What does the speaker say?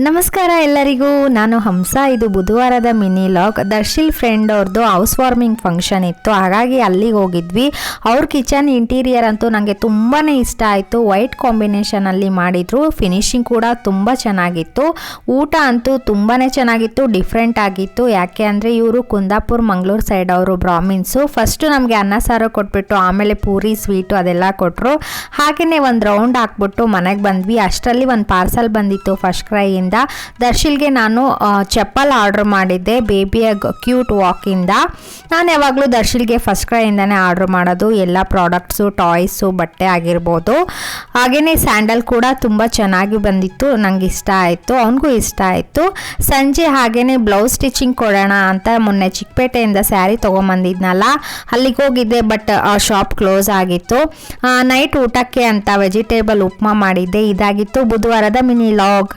ನಮಸ್ಕಾರ ಎಲ್ಲರಿಗೂ, ನಾನು ಹಂಸ. ಇದು ಬುಧವಾರದ ಮಿನಿ ಲಾಗ್. ದರ್ಶಿಲ್ ಫ್ರೆಂಡ್ ಅವ್ರದ್ದು ಹೌಸ್ ವಾರ್ಮಿಂಗ್ ಫಂಕ್ಷನ್ ಇತ್ತು, ಹಾಗಾಗಿ ಅಲ್ಲಿಗೆ ಹೋಗಿದ್ವಿ. ಅವ್ರ ಕಿಚನ್ ಇಂಟೀರಿಯರ್ ಅಂತೂ ನನಗೆ ತುಂಬಾ ಇಷ್ಟ ಆಯಿತು. ವೈಟ್ ಕಾಂಬಿನೇಷನಲ್ಲಿ ಮಾಡಿದರು, ಫಿನಿಶಿಂಗ್ ಕೂಡ ತುಂಬ ಚೆನ್ನಾಗಿತ್ತು. ಊಟ ಅಂತೂ ತುಂಬಾ ಚೆನ್ನಾಗಿತ್ತು, ಡಿಫ್ರೆಂಟ್ ಆಗಿತ್ತು. ಯಾಕೆ ಅಂದರೆ ಇವರು ಕುಂದಾಪುರ ಮಂಗಳೂರು ಸೈಡ್ ಅವರು ಬ್ರಾಹ್ಮಿನ್ಸು. ಫಸ್ಟು ನಮಗೆ ಅನ್ನ ಸಾರು ಕೊಟ್ಬಿಟ್ಟು ಆಮೇಲೆ ಪೂರಿ ಸ್ವೀಟು ಅದೆಲ್ಲ ಕೊಟ್ಟರು. ಹಾಗೆಯೇ ಒಂದು ರೌಂಡ್ ಹಾಕ್ಬಿಟ್ಟು ಮನೆಗೆ ಬಂದ್ವಿ. ಅಷ್ಟರಲ್ಲಿ ಒಂದು ಪಾರ್ಸಲ್ ಬಂದಿತ್ತು ಫಸ್ಟ್ ಕ್ರೈಯಿಂದ. ದರ್ಶಿಲ್ಗೆ ನಾನು ಚಪ್ಪಲ್ ಆರ್ಡರ್ ಮಾಡಿದ್ದೆ, ಬೇಬಿಯ ಕ್ಯೂಟ್ ವಾಕಿಂದ. ನಾನು ಯಾವಾಗಲೂ ದರ್ಶಿಲ್ಗೆ ಫಸ್ಟ್ ಕ್ರೈಯಿಂದನೇ ಆರ್ಡರ್ ಮಾಡೋದು, ಎಲ್ಲ ಪ್ರಾಡಕ್ಟ್ಸು, ಟಾಯ್ಸು, ಬಟ್ಟೆ ಆಗಿರ್ಬೋದು. ಹಾಗೆಯೇ ಸ್ಯಾಂಡಲ್ ಕೂಡ ತುಂಬ ಚೆನ್ನಾಗಿ ಬಂದಿತ್ತು, ನನಗೆ ಇಷ್ಟ ಆಯಿತು, ಅವನಿಗೂ ಇಷ್ಟ ಆಯಿತು. ಸಂಜೆ ಹಾಗೆಯೇ ಬ್ಲೌಸ್ ಸ್ಟಿಚಿಂಗ್ ಕೊಡೋಣ ಅಂತ ಮೊನ್ನೆ ಚಿಕ್ಕಪೇಟೆಯಿಂದ ಸ್ಯಾರಿ ತೊಗೊಂಬಂದಿದ್ನಲ್ಲ, ಅಲ್ಲಿಗೆ ಹೋಗಿದ್ದೆ. ಬಟ್ ಶಾಪ್ ಕ್ಲೋಸ್ ಆಗಿತ್ತು. ನೈಟ್ ಊಟಕ್ಕೆ ಅಂತ ವೆಜಿಟೇಬಲ್ ಉಪ್ಮಾ ಮಾಡಿದ್ದೆ. ಇದಾಗಿತ್ತು ಬುಧವಾರದ ಮಿನಿ ಲಾಗ್.